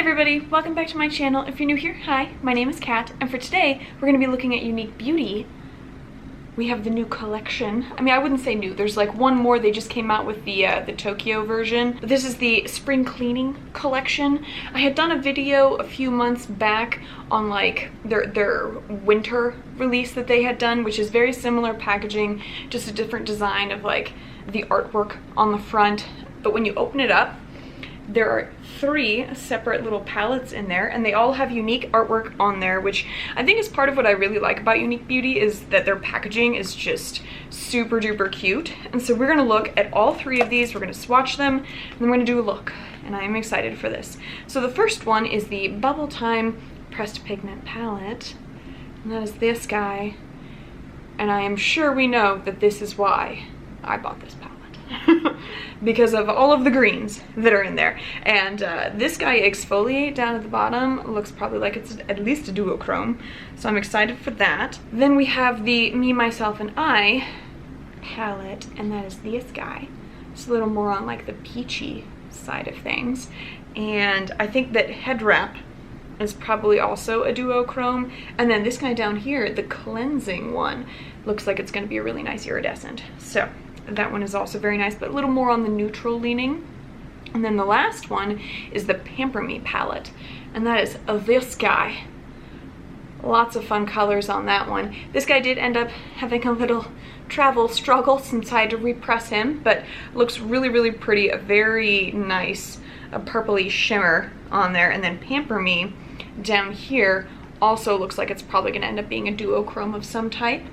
everybody, welcome back to my channel. If you're new here, hi, my name is Kat, and for today we're going to be looking at Eunique Beauty. We have the new collection. I mean, I wouldn't say new, there's like one more. They just came out with the Tokyo version. This is the spring cleaning collection. I had done a video a few months back on like their winter release that they had done, which is very similar packaging, just a different design of like the artwork on the front. But when you open it up, there are 3 separate little palettes in there, and they all have unique artwork on there, which I think is part of what I really like about Eunique Beauty, is that their packaging is just super duper cute. And so we're gonna look at all 3 of these, we're gonna swatch them, and then we're gonna do a look, and I am excited for this. So the first one is the Bubble Time Pressed Pigment palette, and that is this guy, and I am sure we know that this is why I bought this palette. Because of all of the greens that are in there. And this guy, Exfoliate, down at the bottom, looks probably like it's at least a duochrome, so I'm excited for that. Then we have the Me, Myself, and I palette, and that is this guy. It's a little more on like the peachy side of things. And I think that Head Wrap is probably also a duochrome. And then this guy down here, the cleansing one, looks like it's going to be a really nice iridescent. So that one is also very nice, but a little more on the neutral leaning. And then the last one is the Pamper Me palette, and that is this guy. Lots of fun colors on that one. This guy did end up having a little travel struggle since I had to repress him, but looks really, really pretty. A very nice purpley shimmer on there. And then Pamper Me down here also looks like it's probably going to end up being a duochrome of some type.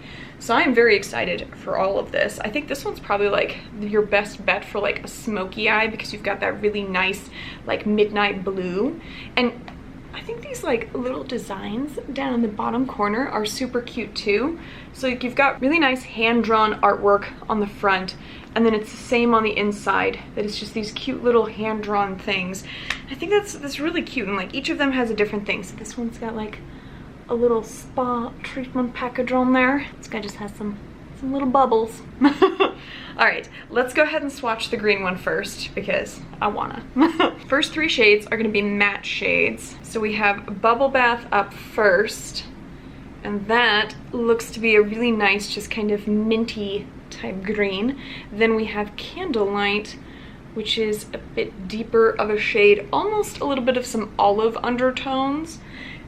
So I'm very excited for all of this. I think this one's probably like your best bet for like a smoky eye, because you've got that really nice like midnight blue. And I think these like little designs down in the bottom corner are super cute too. So like, you've got really nice hand-drawn artwork on the front, and then it's the same on the inside, that it's just these cute little hand-drawn things. I think that's really cute, and like each of them has a different thing. So this one's got like a little spa treatment package on there. This guy just has some little bubbles. All right, let's go ahead and swatch the green one first, because I wanna. First 3 shades are gonna be matte shades. So we have Bubble Bath up first, and that looks to be a really nice, just kind of minty type green. Then we have Candlelight, which is a bit deeper of a shade, almost a little bit of some olive undertones.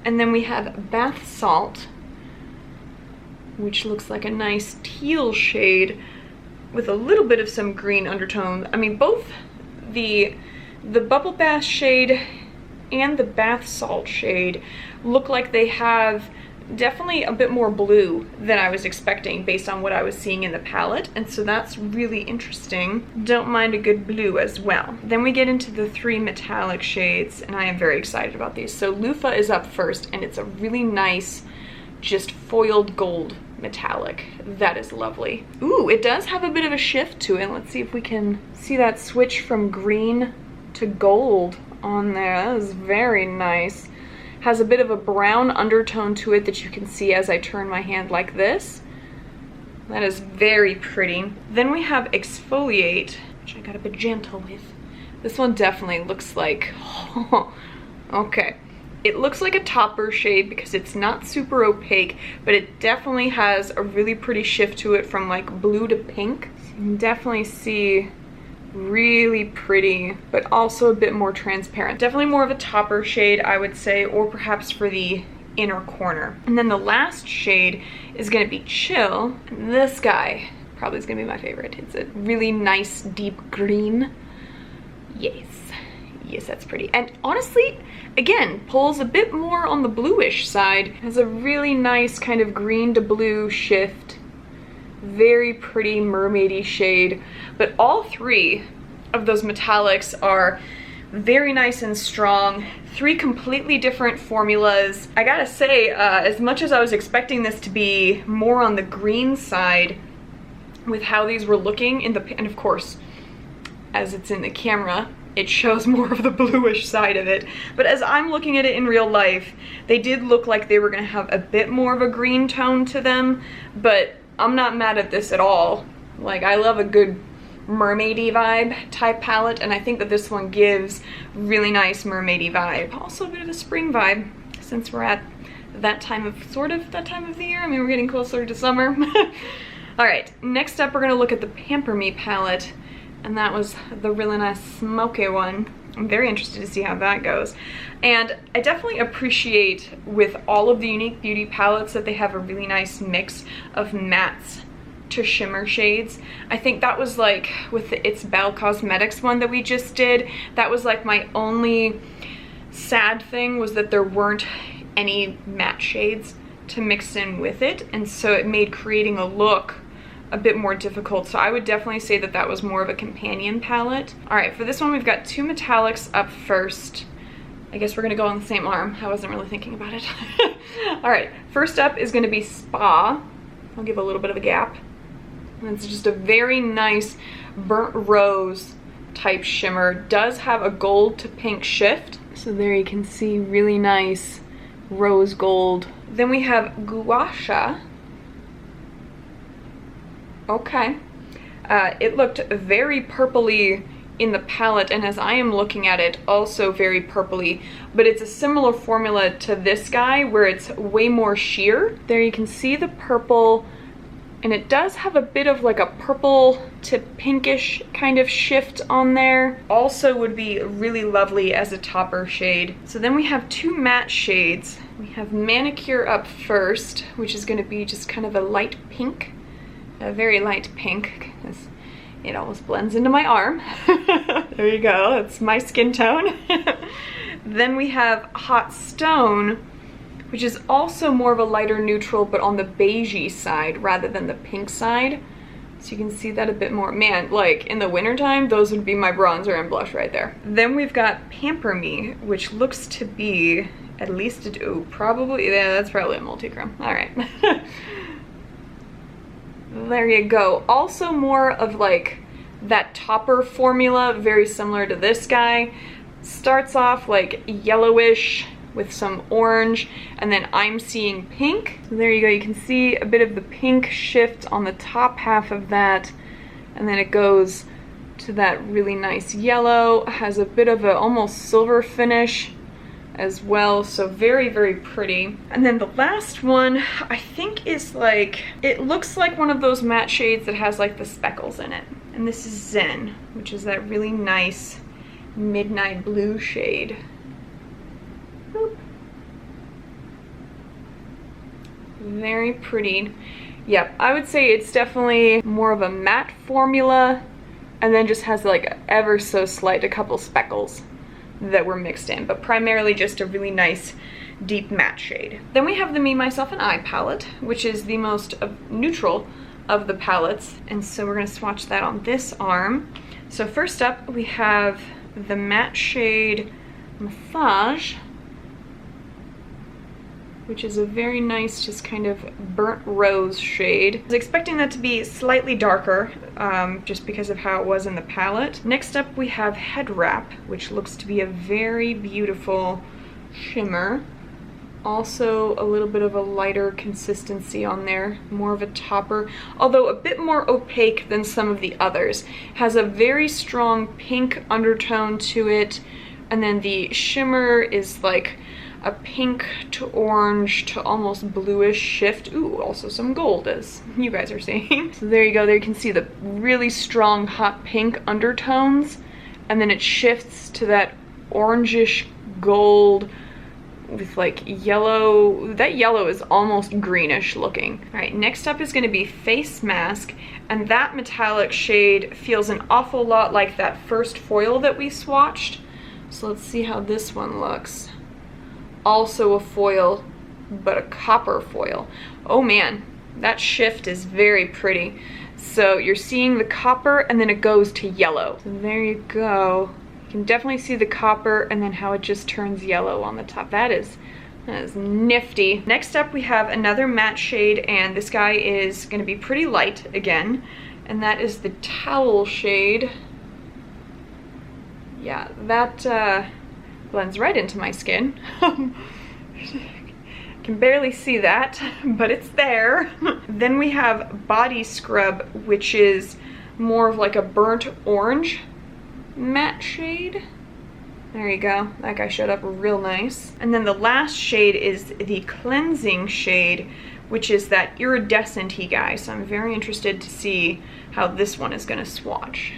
And then we have Bath Salt, which looks like a nice teal shade with a little bit of some green undertone. I mean, both the Bubble Bath shade and the Bath Salt shade look like they have definitely a bit more blue than I was expecting based on what I was seeing in the palette, and so that's really interesting. Don't mind a good blue as well. Then we get into the 3 metallic shades, and I am very excited about these. So Loofah is up first, and it's a really nice, just foiled gold metallic. That is lovely. Ooh, it does have a bit of a shift to it. Let's see if we can see that switch from green to gold on there. That is very nice. Has a bit of a brown undertone to it that you can see as I turn my hand like this. That is very pretty. Then we have Exfoliate, which I gotta be gentle with. This one definitely looks like, okay. It looks like a topper shade because it's not super opaque, but it definitely has a really pretty shift to it from like blue to pink. So you can definitely see really pretty, but also a bit more transparent. Definitely more of a topper shade, I would say, or perhaps for the inner corner. And then the last shade is gonna be Chill. And this guy probably is gonna be my favorite. It's a really nice deep green. Yes, yes, that's pretty. And honestly, again, pulls a bit more on the bluish side. Has a really nice kind of green to blue shift. Very pretty mermaidy shade, but all 3 of those metallics are very nice and strong. 3 completely different formulas. I gotta say, as much as I was expecting this to be more on the green side with how these were looking in the, and of course, as it's in the camera, it shows more of the bluish side of it. But as I'm looking at it in real life, they did look like they were gonna have a bit more of a green tone to them, but I'm not mad at this at all. Like, I love a good mermaidy vibe type palette, and I think that this one gives really nice mermaidy vibe. Also a bit of a spring vibe, since we're at that time of the year. I mean, we're getting closer to summer. All right, next up we're gonna look at the Pamper Me palette, and that was the really nice smoky one. I'm very interested to see how that goes. And I definitely appreciate with all of the Eunique Beauty palettes that they have a really nice mix of mattes to shimmer shades. I think that was like with the It's Belle Cosmetics one that we just did, that was like my only sad thing, was that there weren't any matte shades to mix in with it, and so it made creating a look a bit more difficult. So I would definitely say that that was more of a companion palette. All right, for this one we've got two metallics up first. I guess we're gonna go on the same arm. I wasn't really thinking about it. All right, first up is gonna be Spa. I'll give a little bit of a gap. And it's just a very nice burnt rose type shimmer. Does have a gold to pink shift. So there you can see really nice rose gold. Then we have Gouache. Okay. It looked very purpley in the palette, and as I am looking at it, also very purpley, but it's a similar formula to this guy where it's way more sheer. There you can see the purple, and it does have a bit of like a purple to pinkish kind of shift on there. Also would be really lovely as a topper shade. So then we have two matte shades. We have Manicure up first, which is gonna be just kind of a light pink. A very light pink, because it almost blends into my arm. There you go, that's my skin tone. Then we have Hot Stone, which is also more of a lighter neutral, but on the beigey side rather than the pink side. So you can see that a bit more. Man, like in the wintertime, those would be my bronzer and blush right there. Then we've got Pamper Me, which looks to be at least probably, yeah, that's probably a multi-chrome. All right. There you go. Also more of like that topper formula, very similar to this guy. Starts off like yellowish with some orange, and then I'm seeing pink. So there you go, you can see a bit of the pink shift on the top half of that, and then it goes to that really nice yellow. Has a bit of a almost silver finish as well, so very, very pretty. And then the last one I think is like, it looks like one of those matte shades that has like the speckles in it, and this is Zen, which is that really nice midnight blue shade. Boop. Very pretty. Yep, I would say it's definitely more of a matte formula, and then just has like ever so slight, a couple speckles that were mixed in, but primarily just a really nice deep matte shade. Then we have the Me, Myself, and I palette, which is the most neutral of the palettes, and so we're gonna swatch that on this arm. So first up we have the matte shade Massage, which is a very nice, just kind of burnt rose shade. I was expecting that to be slightly darker, just because of how it was in the palette. Next up we have Head Wrap, which looks to be a very beautiful shimmer. Also a little bit of a lighter consistency on there, more of a topper, although a bit more opaque than some of the others. Has a very strong pink undertone to it, and then the shimmer is like a pink to orange to almost bluish shift. Ooh, also some gold, as you guys are seeing. So there you go, there you can see the really strong hot pink undertones, and then it shifts to that orangish gold with like yellow. That yellow is almost greenish looking. All right, next up is gonna be Face Mask, and that metallic shade feels an awful lot like that first foil that we swatched. So let's see how this one looks. Also a foil, but a copper foil. Oh man, that shift is very pretty. So you're seeing the copper and then it goes to yellow. So there you go. You can definitely see the copper and then how it just turns yellow on the top. That is nifty. Next up we have another matte shade, and this guy is gonna be pretty light again, and that is the Towel shade. Yeah, that blends right into my skin. Can barely see that, but it's there. Then we have Body Scrub, which is more of like a burnt orange matte shade. There you go. That guy showed up real nice. And then the last shade is the cleansing shade, which is that iridescent-y guy. So I'm very interested to see how this one is gonna swatch.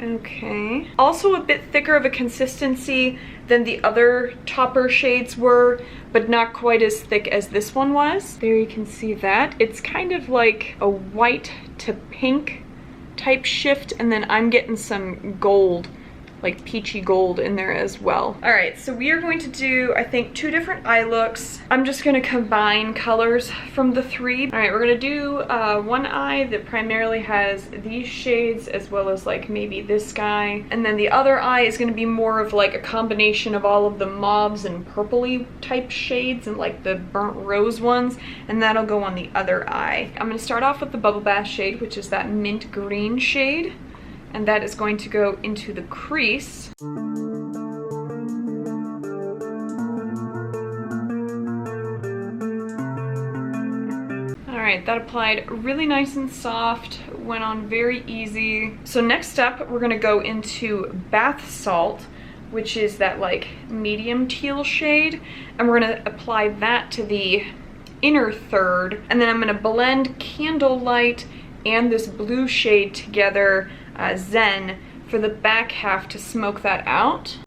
Okay. Also a bit thicker of a consistency than the other topper shades were, but not quite as thick as this one was. There you can see that. It's kind of like a white to pink type shift, and then I'm getting some gold, like peachy gold in there as well. All right, so we are going to do, I think, 2 different eye looks. I'm just gonna combine colors from the 3. All right, we're gonna do one eye that primarily has these shades as well as like maybe this guy. And then the other eye is gonna be more of like a combination of all of the mauves and purpley type shades and like the burnt rose ones. And that'll go on the other eye. I'm gonna start off with the Bubble Bath shade, which is that mint green shade. And that is going to go into the crease. All right, that applied really nice and soft, went on very easy. So next up, we're gonna go into Bath Salt, which is that like medium teal shade. And we're gonna apply that to the inner third. And then I'm gonna blend Candlelight and this blue shade together, Zen, for the back half to smoke that out.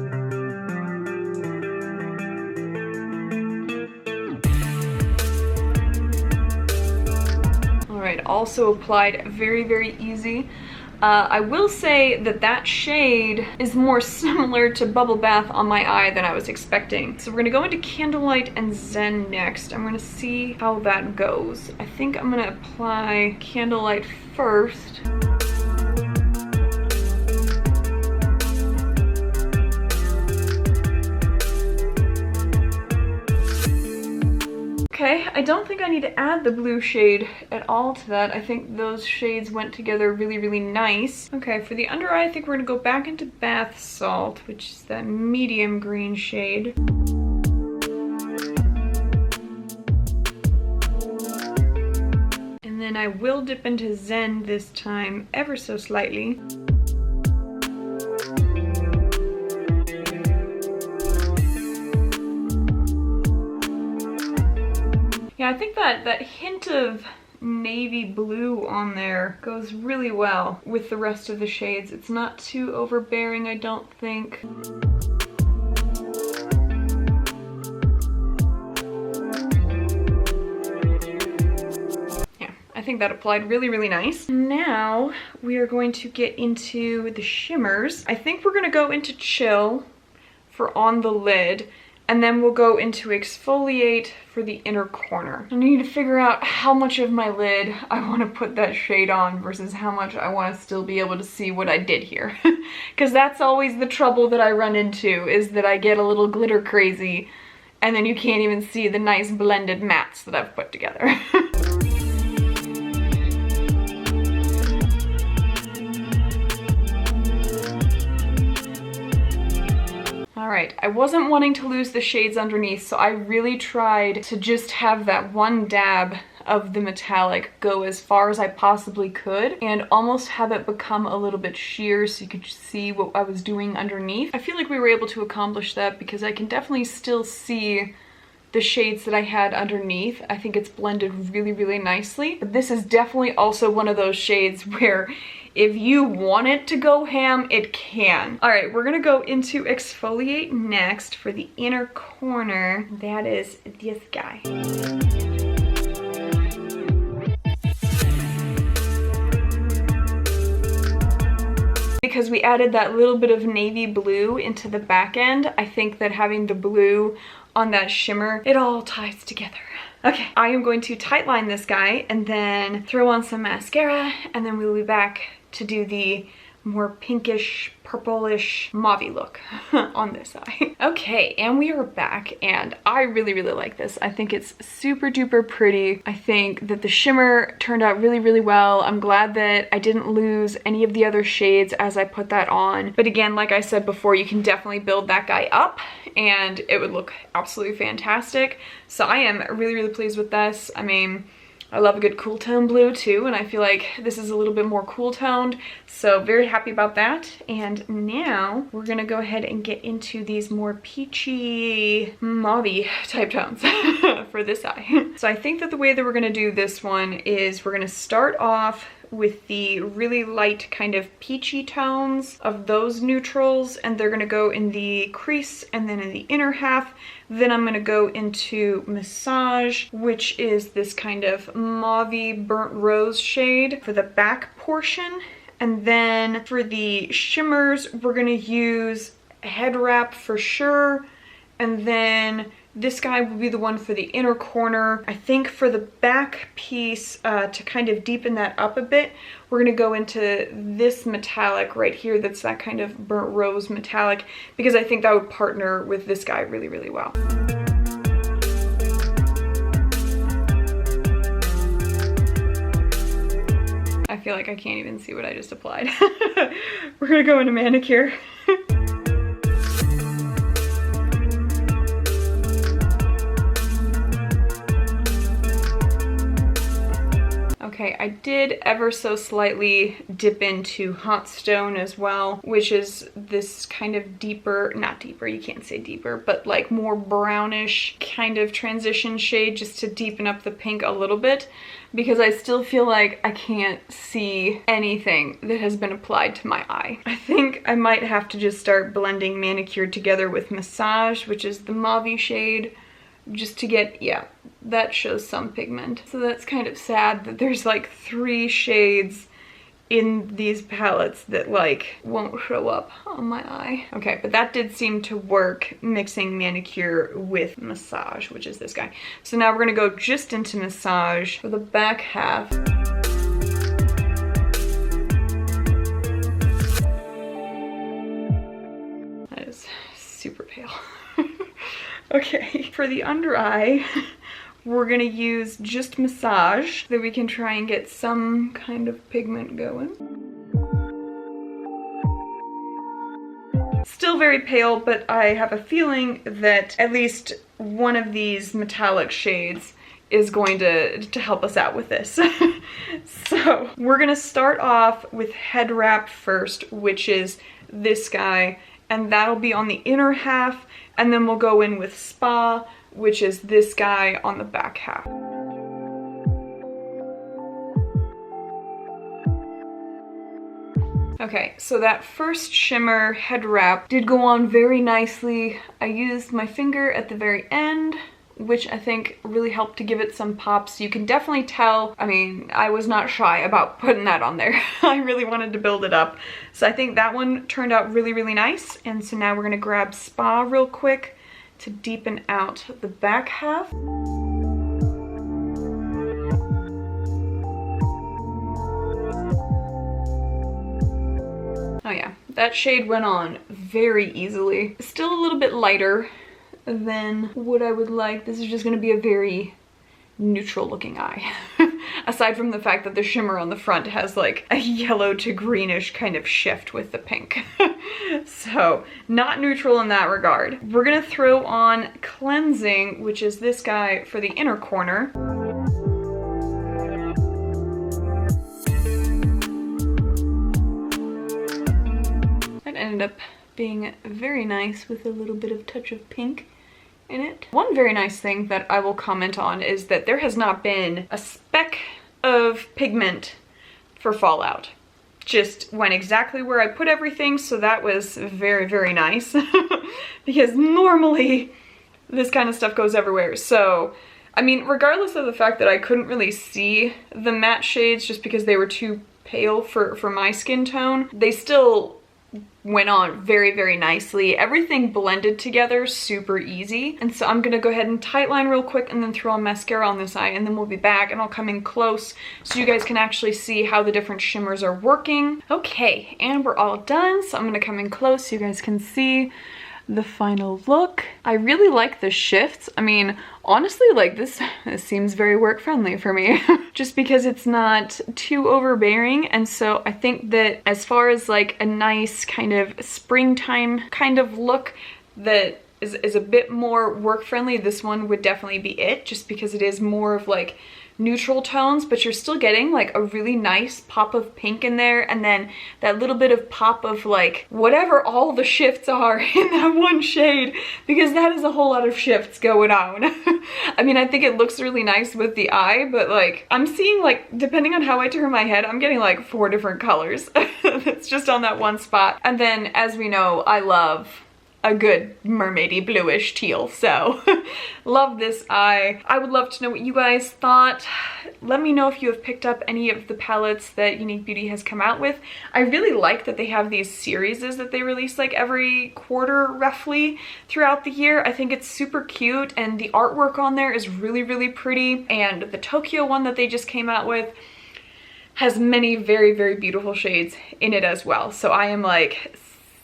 All right, also applied very, very easy. I will say that that shade is more similar to Bubble Bath on my eye than I was expecting. So we're gonna go into Candlelight and Zen next. I'm gonna see how that goes. I think I'm gonna apply Candlelight first. Okay, I don't think I need to add the blue shade at all to that. I think those shades went together really, really nice. Okay, for the under eye, I think we're gonna go back into Bath Salt, which is that medium green shade. And then I will dip into Zen this time, ever so slightly. Yeah, I think that hint of navy blue on there goes really well with the rest of the shades. It's not too overbearing, I don't think. Yeah, I think that applied really, really nice. Now we are going to get into the shimmers. I think we're gonna go into Chill for on the lid, and then we'll go into Exfoliate for the inner corner. I need to figure out how much of my lid I want to put that shade on versus how much I want to still be able to see what I did here. Because that's always the trouble that I run into, is that I get a little glitter crazy and then you can't even see the nice blended mattes that I've put together. Alright, I wasn't wanting to lose the shades underneath, so I really tried to just have that one dab of the metallic go as far as I possibly could and almost have it become a little bit sheer so you could see what I was doing underneath. I feel like we were able to accomplish that because I can definitely still see the shades that I had underneath. I think it's blended really, really nicely. But this is definitely also one of those shades where if you want it to go ham, it can. All right, we're gonna go into Exfoliate next for the inner corner. That is this guy. Because we added that little bit of navy blue into the back end, I think that having the blue on that shimmer, it all ties together. Okay, I am going to tightline this guy and then throw on some mascara, and then we'll be back to do the more pinkish, purplish, mauve-y look on this eye. Okay, and we are back, and I really, really like this. I think it's super duper pretty. I think that the shimmer turned out really, really well. I'm glad that I didn't lose any of the other shades as I put that on. But again, like I said before, you can definitely build that guy up and it would look absolutely fantastic. So I am really, really pleased with this. I mean, I love a good cool tone blue too, and I feel like this is a little bit more cool toned, so very happy about that. And now we're gonna go ahead and get into these more peachy, mauve-y type tones for this eye. So I think that the way that we're gonna do this one is we're gonna start off with the really light kind of peachy tones of those neutrals, and they're gonna go in the crease and then in the inner half. Then I'm gonna go into Massage, which is this kind of mauve-y burnt rose shade for the back portion. And then for the shimmers, we're gonna use Head Wrap for sure. And then this guy will be the one for the inner corner. I think for the back piece, to kind of deepen that up a bit, we're gonna go into this metallic right here that's that kind of burnt rose metallic, because I think that would partner with this guy really, really well. I feel like I can't even see what I just applied. We're gonna go into manicure. Okay, I did ever so slightly dip into Hot Stone as well, which is this kind of deeper, not deeper, you can't say deeper, but like more brownish kind of transition shade, just to deepen up the pink a little bit, because I still feel like I can't see anything that has been applied to my eye. I think I might have to just start blending Manicure together with Massage, which is the mauve shade, just to get, yeah, that shows some pigment. So that's kind of sad that there's like 3 shades in these palettes that like won't show up on my eye. Okay, but that did seem to work, mixing Manicure with Massage, which is this guy. So now we're gonna go just into Massage for the back half. That is super pale. Okay, for the under eye, we're gonna use just Massage so that we can try and get some kind of pigment going. Still very pale, but I have a feeling that at least one of these metallic shades is going to help us out with this. So we're gonna start off with Head Wrap first, which is this guy, and that'll be on the inner half, and then we'll go in with Spa, which is this guy on the back half. Okay, so that first shimmer Head Wrap did go on very nicely. I used my finger at the very end, which I think really helped to give it some pop. So you can definitely tell, I mean, I was not shy about putting that on there. I really wanted to build it up. So I think that one turned out really, really nice. And so now we're gonna grab Spa real quick to deepen out the back half. Oh yeah, that shade went on very easily. Still a little bit lighter than what I would like. This is just gonna be a very neutral looking eye. Aside from the fact that the shimmer on the front has like a yellow to greenish kind of shift with the pink. So not neutral in that regard. We're gonna throw on Cleansing, which is this guy for the inner corner. That ended up being very nice with a little bit of touch of pink in it. One very nice thing that I will comment on is that there has not been a speck of pigment for fallout. Just went exactly where I put everything, so that was very, very nice. Because normally this kind of stuff goes everywhere. So, I mean, regardless of the fact that I couldn't really see the matte shades just because they were too pale for my skin tone, they still went on very, very nicely. Everything blended together super easy. And so I'm gonna go ahead and tightline real quick and then throw on mascara on this eye, and then we'll be back and I'll come in close so you guys can actually see how the different shimmers are working. Okay, and we're all done. So I'm gonna come in close so you guys can see the final look. I really like the shifts. I mean, honestly, like this seems very work friendly for me just because it's not too overbearing. And so I think that as far as like a nice kind of springtime kind of look that is a bit more work friendly, this one would definitely be it, just because it is more of like neutral tones, but you're still getting like a really nice pop of pink in there, and then that little bit of pop of like whatever all the shifts are in that one shade, because that is a whole lot of shifts going on. I mean, I think it looks really nice with the eye, but like I'm seeing, like, depending on how I turn my head, I'm getting like 4 different colors. It's just on that one spot. And then, as we know, I love a good mermaidy bluish teal, so love this eye. I would love to know what you guys thought. Let me know if you have picked up any of the palettes that Eunique Beauty has come out with. I really like that they have these series that they release like every quarter roughly throughout the year. I think it's super cute, and the artwork on there is really, really pretty. And the Tokyo one that they just came out with has many very, very beautiful shades in it as well. So I am like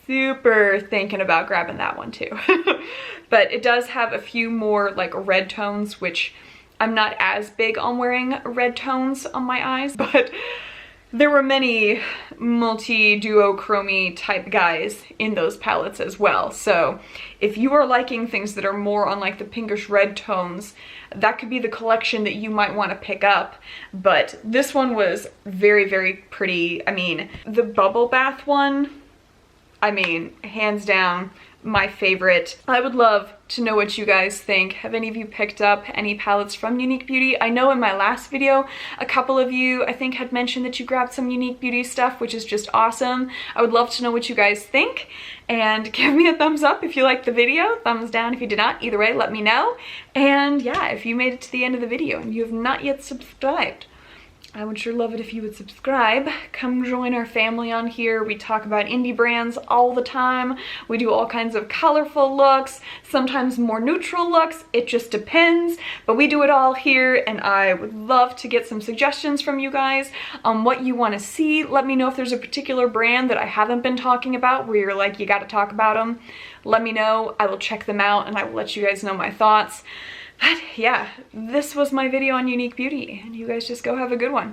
super thinking about grabbing that one too. But it does have a few more like red tones, which I'm not as big on wearing red tones on my eyes, but there were many multi-duochrome type guys in those palettes as well. So if you are liking things that are more on like the pinkish red tones, that could be the collection that you might want to pick up. But this one was very, very pretty. I mean, the bubble bath one, I mean, hands down, my favorite. I would love to know what you guys think. Have any of you picked up any palettes from Eunique Beauty? I know in my last video, a couple of you, I think, had mentioned that you grabbed some Eunique Beauty stuff, which is just awesome. I would love to know what you guys think, and give me a thumbs up if you liked the video, thumbs down if you did not. Either way, let me know. And yeah, if you made it to the end of the video and you have not yet subscribed, I would sure love it if you would subscribe. Come join our family on here. We talk about indie brands all the time. We do all kinds of colorful looks, sometimes more neutral looks. It just depends, but we do it all here, and I would love to get some suggestions from you guys on what you want to see. Let me know if there's a particular brand that I haven't been talking about where you're like, you got to talk about them. Let me know. I will check them out, and I will let you guys know my thoughts. But yeah, this was my video on Eunique Beauty, and you guys just go have a good one.